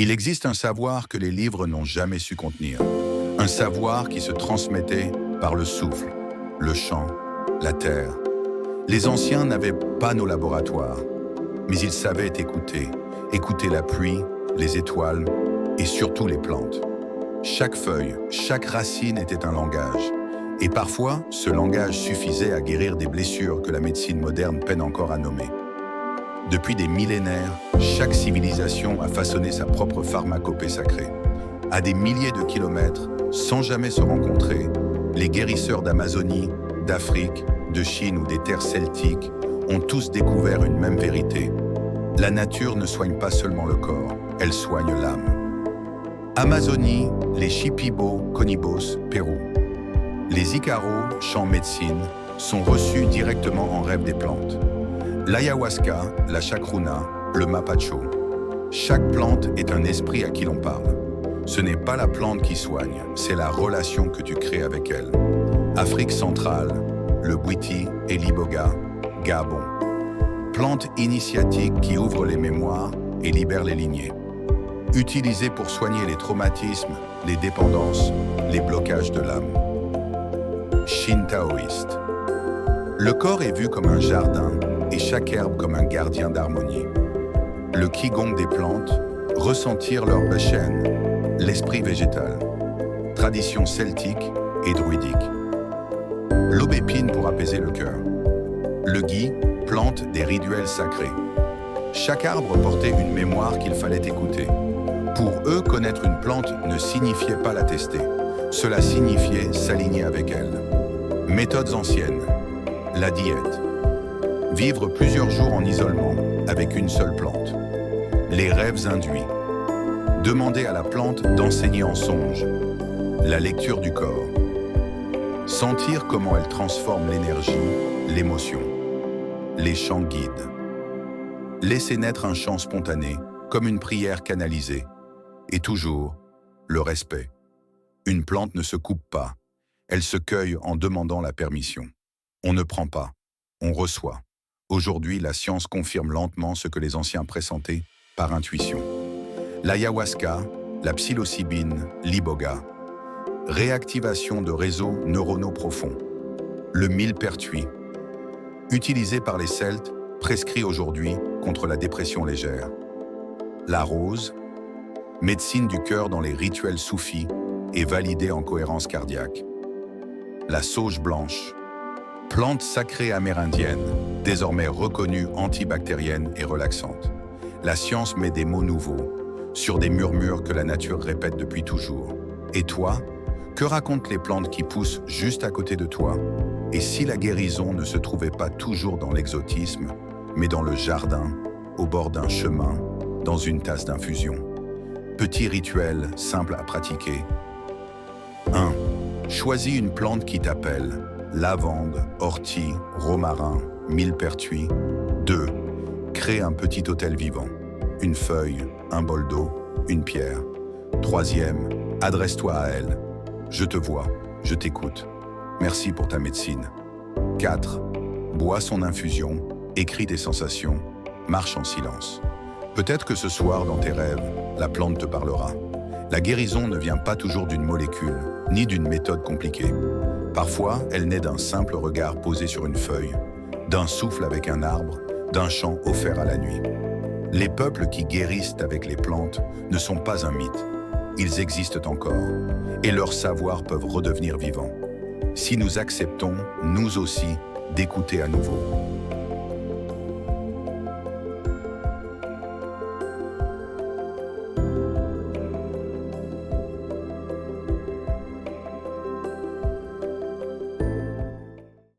Il existe un savoir que les livres n'ont jamais su contenir. Un savoir qui se transmettait par le souffle, le chant, la terre. Les anciens n'avaient pas nos laboratoires, mais ils savaient écouter. Écouter la pluie, les étoiles et surtout les plantes. Chaque feuille, chaque racine était un langage. Et parfois, ce langage suffisait à guérir des blessures que la médecine moderne peine encore à nommer. Depuis des millénaires, chaque civilisation a façonné sa propre pharmacopée sacrée. À des milliers de kilomètres, sans jamais se rencontrer, les guérisseurs d'Amazonie, d'Afrique, de Chine ou des terres celtiques ont tous découvert une même vérité. La nature ne soigne pas seulement le corps, elle soigne l'âme. Amazonie, les Shipibo, Conibos, Pérou. Les Icaros, champs médecine, sont reçus directement en rêve des plantes. L'ayahuasca, la chacruna, le mapacho. Chaque plante est un esprit à qui l'on parle. Ce n'est pas la plante qui soigne, c'est la relation que tu crées avec elle. Afrique centrale, le bwiti et l'iboga, Gabon. Plante initiatique qui ouvre les mémoires et libère les lignées. Utilisée pour soigner les traumatismes, les dépendances, les blocages de l'âme. Shintaoïste. Le corps est vu comme un jardin et chaque herbe comme un gardien d'harmonie. Le qigong des plantes, ressentir leur bachène, l'esprit végétal. Tradition celtique et druidique. L'aubépine pour apaiser le cœur. Le gui, plante des rituels sacrés. Chaque arbre portait une mémoire qu'il fallait écouter. Pour eux, connaître une plante ne signifiait pas la tester. Cela signifiait s'aligner avec elle. Méthodes anciennes. La diète. Vivre plusieurs jours en isolement avec une seule plante. Les rêves induits. Demander à la plante d'enseigner en songe. La lecture du corps. Sentir comment elle transforme l'énergie, l'émotion. Les chants guides. Laisser naître un chant spontané, comme une prière canalisée. Et toujours, le respect. Une plante ne se coupe pas. Elle se cueille en demandant la permission. On ne prend pas, on reçoit. Aujourd'hui, la science confirme lentement ce que les anciens pressentaient par intuition. L'ayahuasca, la psilocybine, l'iboga. Réactivation de réseaux neuronaux profonds. Le millepertuis. Utilisé par les Celtes, prescrit aujourd'hui contre la dépression légère. La rose, médecine du cœur dans les rituels soufis et validée en cohérence cardiaque. La sauge blanche, plante sacrée amérindienne, désormais reconnue antibactérienne et relaxante. La science met des mots nouveaux sur des murmures que la nature répète depuis toujours. Et toi, que racontent les plantes qui poussent juste à côté de toi? Et si la guérison ne se trouvait pas toujours dans l'exotisme, mais dans le jardin, au bord d'un chemin, dans une tasse d'infusion? Petit rituel simple à pratiquer. 1. Choisis une plante qui t'appelle. Lavande, ortie, romarin, millepertuis. 2. Crée un petit hôtel vivant. Une feuille, un bol d'eau, une pierre. 3e, adresse-toi à elle. Je te vois, je t'écoute. Merci pour ta médecine. 4. Bois son infusion, écris tes sensations, marche en silence. Peut-être que ce soir, dans tes rêves, la plante te parlera. La guérison ne vient pas toujours d'une molécule, ni d'une méthode compliquée. Parfois, elle naît d'un simple regard posé sur une feuille, d'un souffle avec un arbre, d'un chant offert à la nuit. Les peuples qui guérissent avec les plantes ne sont pas un mythe. Ils existent encore, et leurs savoirs peuvent redevenir vivants. Si nous acceptons, nous aussi, d'écouter à nouveau.